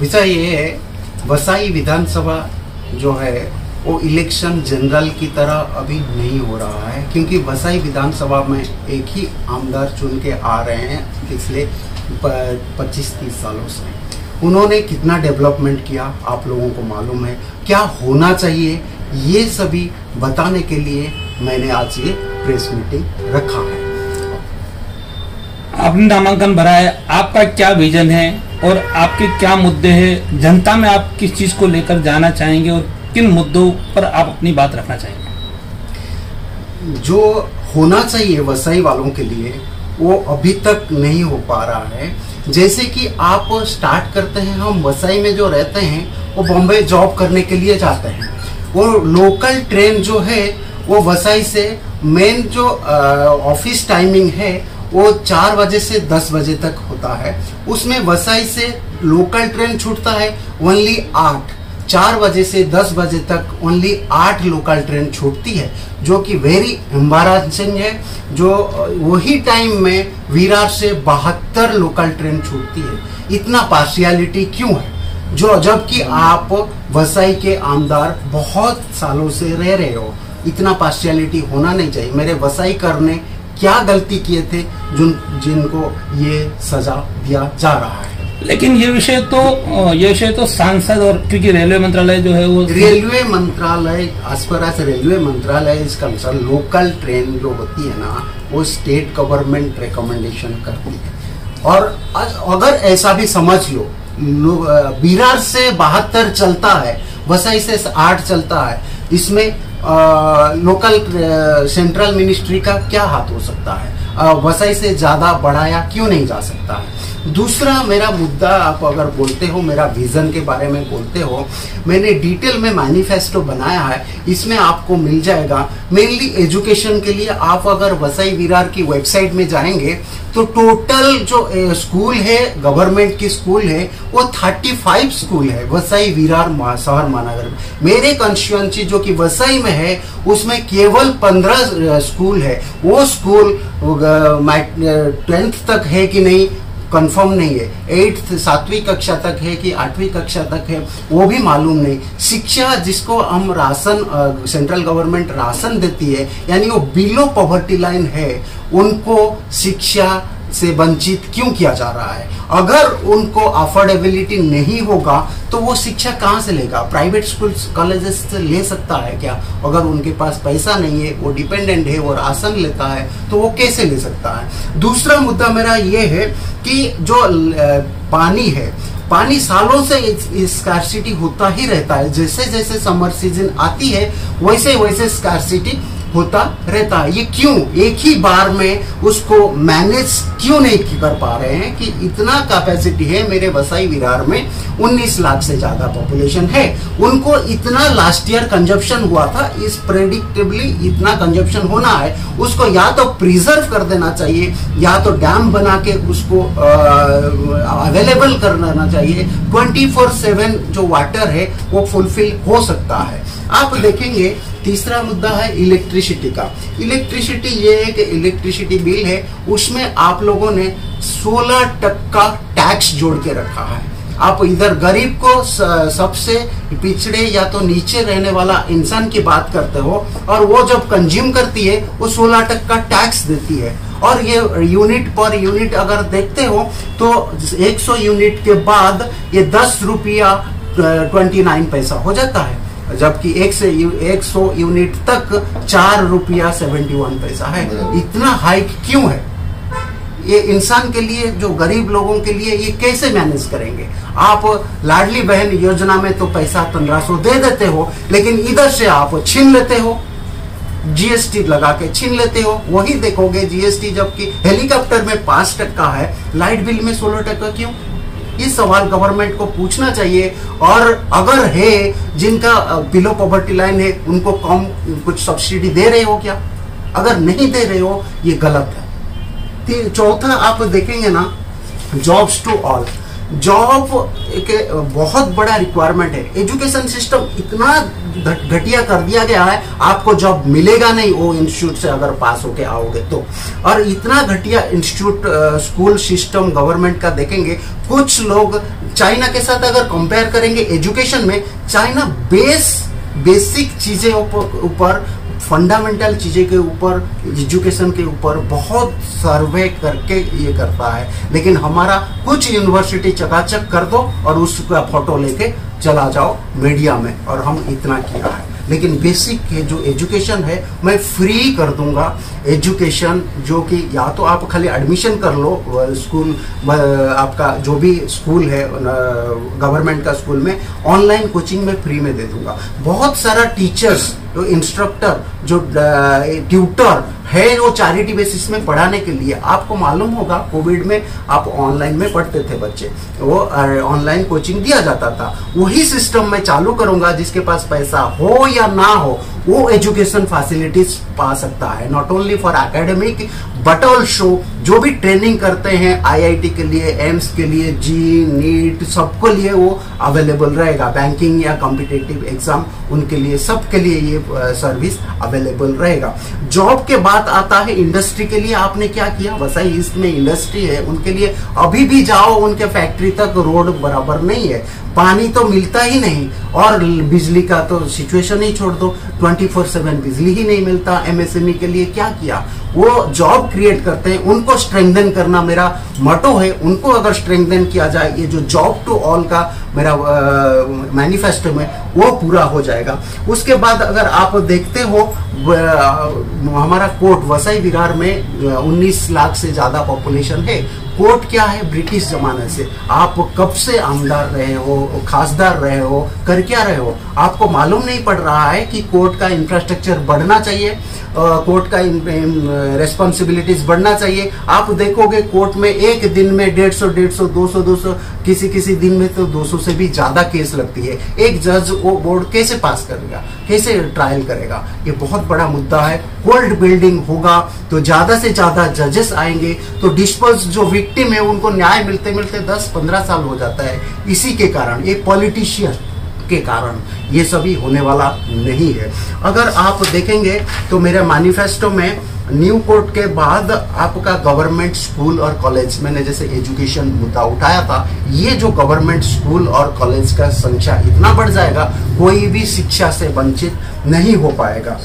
विषय ये है, वसाई विधानसभा जो है वो इलेक्शन जनरल की तरह अभी नहीं हो रहा है, क्योंकि वसाई विधानसभा में एक ही आमदार चुन के आ रहे हैं पिछले 25-30 सालों से। उन्होंने कितना डेवलपमेंट किया आप लोगों को मालूम है, क्या होना चाहिए, ये सभी बताने के लिए मैंने आज ये प्रेस मीटिंग रखा है। आपने नामांकन भरा है, आपका क्या विजन है और आपके क्या मुद्दे हैं, जनता में आप किस चीज को लेकर जाना चाहेंगे और किन मुद्दों पर आप अपनी बात रखना चाहेंगे? जो होना चाहिए वसाई वालों के लिए वो अभी तक नहीं हो पा रहा है। जैसे कि आप स्टार्ट करते हैं, हम वसाई में जो रहते हैं वो बॉम्बे जॉब करने के लिए जाते हैं, वो लोकल ट्रेन जो है वो वसाई से मेन जो ऑफिस टाइमिंग है वो 4 बजे से 10 बजे तक होता है। उसमें वसाई से लोकल ट्रेन छूटता है ओनली 8, 4 बजे से 10 बजे तक ओनली 8 लोकल ट्रेन छूटती है, जो कि वेरी एम्बारासिंग है। जो वही टाइम में विरार से 72 लोकल ट्रेन छूटती है। इतना पार्शियलिटी क्यों है? जो जबकि आप वसाई के आमदार बहुत सालों से रह रहे हो, इतना पार्शियलिटी होना नहीं चाहिए। मेरे वसाई करने क्या गलती किए थे जिनको ये सजा दिया जा रहा है? लेकिन ये विषय तो सांसद और क्योंकि रेलवे मंत्रालय जो है वो रेलवे मंत्रालय एज पर एज रेलवे मंत्रालय इज कंसर्न, लोकल ट्रेन जो होती है ना वो स्टेट गवर्नमेंट रिकमेंडेशन करती है। और अगर ऐसा भी समझ लो, विरार से 72 चलता है, वसाई से 8 चलता है, इसमें लोकल सेंट्रल मिनिस्ट्री का क्या हाथ हो सकता है? वसाई से ज्यादा बढ़ाया क्यों नहीं जा सकता है? दूसरा मेरा मुद्दा, आप अगर बोलते हो मेरा विजन के बारे में बोलते हो, मैंने डिटेल में मैनिफेस्टो बनाया है, इसमें आपको मिल जाएगा। मेनली एजुकेशन के लिए आप अगर वसाई विरार की वेबसाइट में जाएंगे तो टोटल जो स्कूल है, गवर्नमेंट की स्कूल है, वो 35 स्कूल है वसाई विरार शहर महानगर में। मेरे कंस्टिट्यूएंसी जो कि वसाई में है उसमें केवल 15 स्कूल है। वो स्कूल 10th तक है कि नहीं कंफर्म नहीं है, 7वीं कक्षा तक है कि 8वीं कक्षा तक है वो भी मालूम नहीं। शिक्षा जिसको हम राशन, सेंट्रल गवर्नमेंट राशन देती है, यानी वो बिलो पॉवर्टी लाइन है, उनको शिक्षा से वंचित क्यों किया जा रहा है? अगर उनको अफोर्डेबिलिटी नहीं होगा तो वो शिक्षा कहाँ से लेगा? प्राइवेट स्कूल कॉलेजेस से ले सकता है क्या? अगर उनके पास पैसा नहीं है, वो डिपेंडेंट है, वो राशन लेता है, तो वो कैसे ले सकता है? दूसरा मुद्दा मेरा ये है कि जो पानी है, पानी सालों से स्कार्सिटी होता ही रहता है। जैसे जैसे समर सीजन आती है वैसे वैसे स्कार्सिटी होता रहता है। ये क्यों? एक ही बार में उसको मैनेज क्यों नहीं कर पा रहे हैं कि इतना कैपेसिटी है मेरे वसाई विरार में, 19 लाख से ज्यादा पॉपुलेशन है, उनको इतना लास्ट ईयर कंजप्शन हुआ था, इस प्रेडिक्टेबली इतना कंजप्शन होना है, उसको या तो प्रिजर्व कर देना चाहिए या तो डैम बना के उसको अवेलेबल करना चाहिए। 24/7 जो वाटर है वो फुलफिल हो सकता है। आप देखेंगे तीसरा मुद्दा है इलेक्ट्रिसिटी का। इलेक्ट्रिसिटी ये है कि इलेक्ट्रिसिटी बिल है, उसमें आप लोगों ने 16% टैक्स जोड़ के रखा है। आप इधर गरीब को, सबसे पिछड़े या तो नीचे रहने वाला इंसान की बात करते हो, और वो जब कंज्यूम करती है वो 16% टैक्स देती है। और ये यूनिट पर यूनिट अगर देखते हो तो 100 यूनिट के बाद ये 10 रुपया 29 पैसा हो जाता है, जबकि 100 यूनिट तक 4 रुपया 71 पैसा है। इतना हाइक क्यों है? ये इंसान के लिए, जो गरीब लोगों के लिए, ये कैसे मैनेज करेंगे? आप लाडली बहन योजना में तो पैसा 1500 दे देते हो, लेकिन इधर से आप छीन लेते हो, जीएसटी लगा के छीन लेते हो। वही देखोगे जीएसटी जबकि हेलीकॉप्टर में 5% है, लाइट बिल में 16% क्यों? ये सवाल गवर्नमेंट को पूछना चाहिए। और अगर है जिनका बिलो पॉवर्टी लाइन है उनको कम कुछ सब्सिडी दे रहे हो क्या? अगर नहीं दे रहे हो ये गलत है। चौथा आप देखेंगे ना, जॉब्स टू ऑल। जॉब एक बहुत बड़ा रिक्वायरमेंट है। एजुकेशन सिस्टम इतना घटिया कर दिया गया है, आपको जॉब मिलेगा नहीं वो इंस्टीट्यूट से अगर पास होके आओगे तो। और इतना घटिया इंस्टीट्यूट स्कूल सिस्टम गवर्नमेंट का देखेंगे, कुछ लोग चाइना के साथ अगर कंपेयर करेंगे एजुकेशन में, चाइना बेसिक चीजें ऊपर, फंडामेंटल चीजें के ऊपर, एजुकेशन के ऊपर बहुत सर्वे करके ये करता है। लेकिन हमारा कुछ यूनिवर्सिटी चकाचक कर दो और उसका फोटो लेके चला जाओ मीडिया में, और हम इतना किया है। लेकिन बेसिक जो एजुकेशन है मैं फ्री कर दूंगा। एजुकेशन जो कि या तो आप खाली एडमिशन कर लो स्कूल, आपका जो भी स्कूल है गवर्नमेंट का स्कूल में, ऑनलाइन कोचिंग में फ्री में दे दूंगा। बहुत सारा टीचर्स, जो इंस्ट्रक्टर, जो ट्यूटर है, वो चैरिटी बेसिस में पढ़ाने के लिए, आपको मालूम होगा कोविड में आप ऑनलाइन में पढ़ते थे बच्चे, वो ऑनलाइन कोचिंग दिया जाता था। वही सिस्टम मैं चालू करूंगा, जिसके पास पैसा हो या ना हो वो एजुकेशन फैसिलिटीज पा सकता है, not only for academic but also जो भी ट्रेनिंग करते हैं आईआईटी के लिए, एम्स के लिए, जी नीट, सबको लिए वो अवेलेबल रहेगा। बैंकिंग या कॉम्पिटिटिव एग्जाम, उनके लिए, सबके लिए ये सर्विस अवेलेबल रहेगा। जॉब के बाद आता है इंडस्ट्री के लिए। आपने क्या किया, वसई ईस्ट में इंडस्ट्री है, उनके लिए अभी भी जाओ, उनके फैक्ट्री तक रोड बराबर नहीं है, पानी तो मिलता ही नहीं, और बिजली का तो सिचुएशन ही छोड़ दो, 24/7 बिजली ही नहीं मिलता। एमएसएमई के लिए क्या किया, वो जॉब क्रिएट करते हैं, उनको स्ट्रेंथन करना मेरा मोटो है। उनको अगर स्ट्रेंथन किया जाए, ये जो जॉब टू ऑल का मेरा मैनिफेस्टो में, वो पूरा हो जाएगा। उसके बाद अगर आप देखते हो हमारा कोर्ट वसई विरार में 19 लाख से ज्यादा पॉपुलेशन है। कोर्ट क्या है, ब्रिटिश जमाने से आप कब से आमदार रहे हो, खासदार रहे हो, कर क्या रहे हो, आपको मालूम नहीं पड़ रहा है कि कोर्ट का इंफ्रास्ट्रक्चर बढ़ना चाहिए, कोर्ट का रेस्पॉन्सिबिलिटीज बढ़ना चाहिए। आप देखोगे कोर्ट में एक दिन में 150, 200 किसी दिन में तो 200 से भी ज्यादा केस लगती है। एक जज वो बोर्ड कैसे पास करेगा, कैसे ट्रायल करेगा, ये बहुत बड़ा मुद्दा है। कोल्ड बिल्डिंग होगा तो ज्यादा से ज्यादा जजेस आएंगे, तो डिस्पर्स जो विक्टिम है उनको न्याय मिलते मिलते 10-15 साल हो जाता है। इसी के कारण, एक पॉलिटिशियन के कारण ये सभी होने वाला नहीं है। अगर आप देखेंगे तो मेरे मैनिफेस्टो में न्यू कोर्ट के बाद आपका गवर्नमेंट स्कूल और कॉलेज, मैंने जैसे एजुकेशन मुद्दा उठाया था, ये जो गवर्नमेंट स्कूल और कॉलेज का संख्या इतना बढ़ जाएगा, कोई भी शिक्षा से वंचित नहीं हो पाएगा।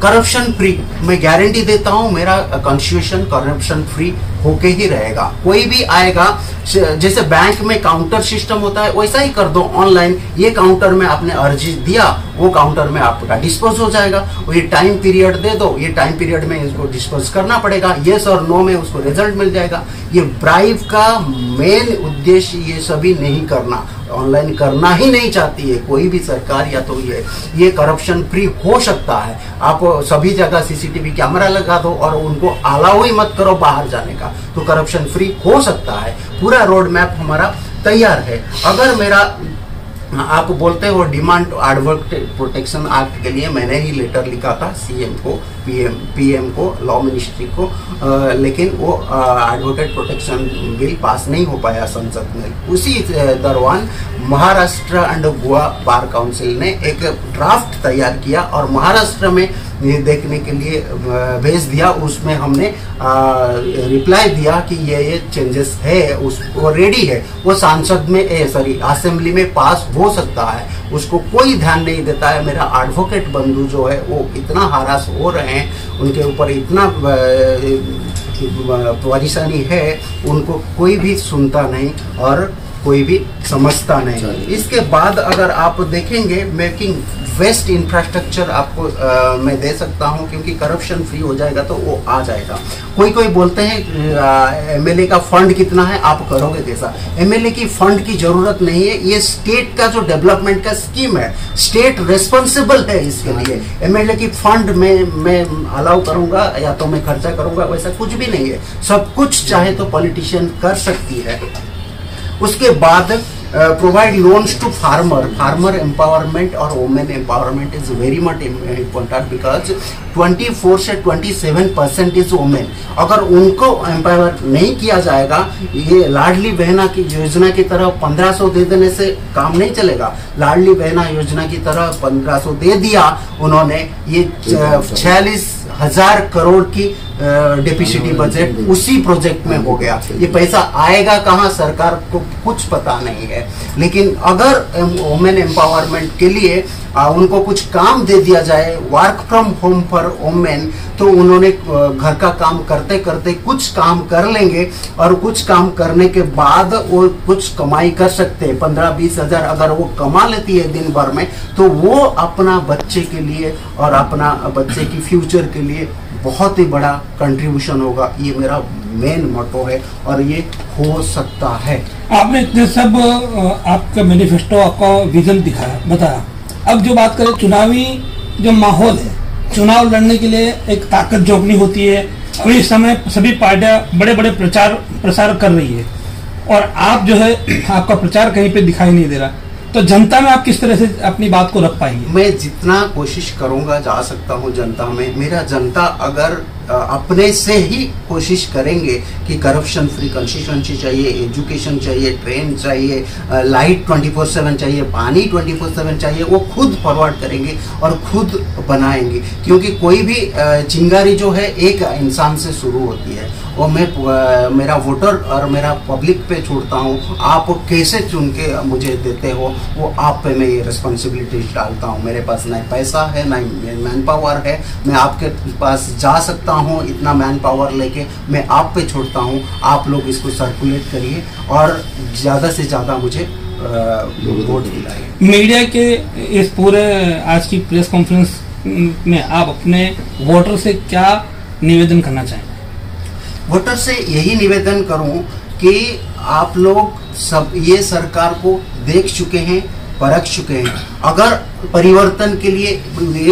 करप्शन फ्री, मैं गारंटी देता हूं मेरा कॉन्स्टिट्यूशन करप्शन फ्री होके ही रहेगा। कोई भी आएगा, जैसे बैंक में काउंटर सिस्टम होता है वैसा ही कर दो ऑनलाइन। ये काउंटर में आपने अर्जी दिया, वो काउंटर में आपका डिस्पोज हो जाएगा। ये टाइम पीरियड दे दो, ये टाइम पीरियड में इसको डिस्पोज करना पड़ेगा, यस और नो में उसको रिजल्ट मिल जाएगा। ये ब्राइब का मेन उद्देश्य ये सभी नहीं करना, ऑनलाइन करना ही नहीं चाहती है कोई भी सरकार, या तो ये करप्शन फ्री हो सकता है। आप सभी जगह सीसीटीवी कैमरा लगा दो और उनको अलाउ ही मत करो बाहर जाने का, तो करप्शन फ्री हो सकता है। पूरा रोड मैप हमारा तैयार है। अगर मेरा आप बोलते हो डिमांड एडवोकेट प्रोटेक्शन एक्ट के लिए मैंने ही लेटर लिखा था सीएम को, पीएम को, लॉ मिनिस्ट्री को, लेकिन वो एडवोकेट प्रोटेक्शन बिल पास नहीं हो पाया संसद में। उसी दौरान Maharashtra and Goa bar council ने एक ड्राफ्ट तैयार किया और महाराष्ट्र में ये देखने के लिए भेज दिया। उसमें हमने रिप्लाई दिया कि ये चेंजेस है, वो रेडी है, वो सांसद में असेंबली में पास हो सकता है, उसको कोई ध्यान नहीं देता है। मेरा एडवोकेट बंधु जो है वो इतना हरास हो रहे हैं, उनके ऊपर इतना परेशानी है, उनको कोई भी सुनता नहीं और कोई भी समझता नहीं। इसके बाद अगर आप देखेंगे मेकिंग वेस्ट इंफ्रास्ट्रक्चर आपको मैं दे सकता हूं, क्योंकि करप्शन फ्री हो जाएगा तो वो आ जाएगा। कोई बोलते हैं एमएलए का फंड कितना है, आप करोगे कैसा? एमएलए की फंड की जरूरत नहीं है, ये स्टेट का जो डेवलपमेंट का स्कीम है, स्टेट रिस्पॉन्सिबल है इसके लिए। एमएलए की फंड मैं अलाउ करूंगा या तो मैं खर्चा करूंगा, वैसा कुछ भी नहीं है। सब कुछ चाहे तो पॉलिटिशियन कर सकती है। उसके बाद provide loans to farmer empowerment और women empowerment is very much important, because 24 से 27% इज वुमेन। अगर उनको एम्पावर नहीं किया जाएगा, ये लाडली बहना की योजना की तरह 1500 दे देने से काम नहीं चलेगा। लाडली बहना योजना की तरह 1500 दे दिया उन्होंने, ये 46,000 करोड़ की डेफिसिटी बजट उसी प्रोजेक्ट में हो गया। ये पैसा आएगा कहां, सरकार को कुछ पता नहीं है। लेकिन अगर वुमेन एम्पावरमेंट के लिए उनको कुछ काम दे दिया जाए, work from home for women, तो उन्होंने घर का काम करते करते कुछ काम कर लेंगे और कुछ काम करने के बाद वो कुछ कमाई कर सकते हैं। 15-20 हजार अगर वो कमा लेती है दिन भर में, तो वो अपना बच्चे के लिए और अपना बच्चे की फ्यूचर के लिए बहुत ही बड़ा कंट्रीब्यूशन होगा। ये मेरा मेन मोटो है और ये हो सकता है। आपने इतने सब आपका मैनिफेस्टो, आपका विजन दिखाया, बताया। अब जो बात करें चुनावी जो माहौल है, चुनाव लड़ने के लिए एक ताकत जोड़नी होती है। अभी इस समय सभी पार्टियां बड़े बड़े प्रसार कर रही है और आप जो है आपका प्रचार कहीं पे दिखाई नहीं दे रहा, तो जनता में आप किस तरह से अपनी बात को रख पाएंगे? मैं जितना कोशिश करूंगा, जा सकता हूं जनता में। मेरा जनता अगर अपने से ही कोशिश करेंगे कि करप्शन फ्री कंस्टिट्यूएंसी चाहिए, एजुकेशन चाहिए, ट्रेन चाहिए, लाइट 24/7 चाहिए, पानी 24/7 चाहिए, वो खुद फॉरवर्ड करेंगे और खुद बनाएंगे। क्योंकि कोई भी चिंगारी जो है एक इंसान से शुरू होती है। वो मैं मेरा वोटर और मेरा पब्लिक पे छोड़ता हूँ। आप कैसे चुन के मुझे देते हो, वो आप पे मैं ये रिस्पॉन्सिबिलिटी डालता हूँ। मेरे पास ना पैसा है, ना मैन पावर है। मैं आपके पास जा सकता हूँ, इतना मैन पावर लेके मैं आप पे छोड़ता हूँ। आप लोग इसको सर्कुलेट करिए और ज़्यादा से ज़्यादा मुझे वोट दिलाइए। मीडिया के इस पूरे आज की प्रेस कॉन्फ्रेंस में आप अपने वोटर से क्या निवेदन करना चाहेंगे? वोटर से यही निवेदन करूं कि आप लोग सब ये सरकार को देख चुके हैं, परख चुके हैं। अगर परिवर्तन के लिए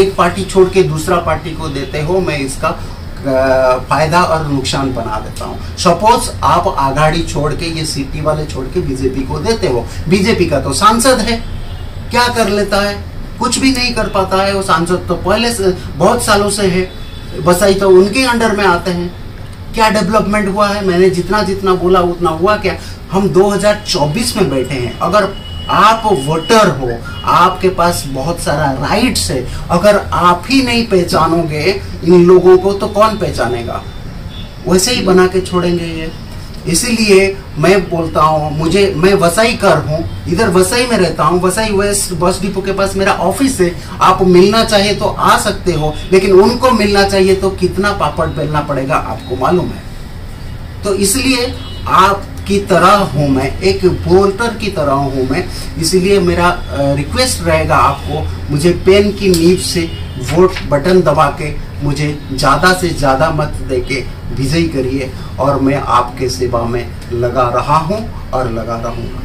एक पार्टी छोड़ के दूसरा पार्टी को देते हो, मैं इसका फायदा और नुकसान बना देता हूं। सपोज आप आघाड़ी छोड़ के, ये सिटी वाले छोड़ के बीजेपी को देते हो। बीजेपी का तो सांसद है, क्या कर लेता है? कुछ भी नहीं कर पाता है। वो सांसद तो पहले से बहुत सालों से है, बसाई तो उनके अंडर में आते हैं। क्या डेवलपमेंट हुआ है? मैंने जितना जितना बोला उतना हुआ क्या? हम 2024 में बैठे हैं। अगर आप वोटर हो, आपके पास बहुत सारा राइट्स है। अगर आप ही नहीं पहचानोगे इन लोगों को, तो कौन पहचानेगा? वैसे ही बना के छोड़ेंगे ये। इसीलिए मैं बोलता हूँ, मैं वसई कर हूँ, इधर वसई में रहता हूँ। वसई वेस्ट बस डिपो के पास मेरा ऑफिस है। आप मिलना चाहिए तो आ सकते हो, लेकिन उनको मिलना चाहिए तो कितना पापड़ बेलना पड़ेगा आपको मालूम है। तो इसलिए आपकी तरह हूँ मैं, एक वोटर की तरह हूँ मैं। इसलिए मेरा रिक्वेस्ट रहेगा आपको, मुझे पेन की नींव से वोट बटन दबा के मुझे ज़्यादा से ज़्यादा मत देके विजयी करिए और मैं आपके सेवा में लगा रहा हूँ और लगा रहूँगा।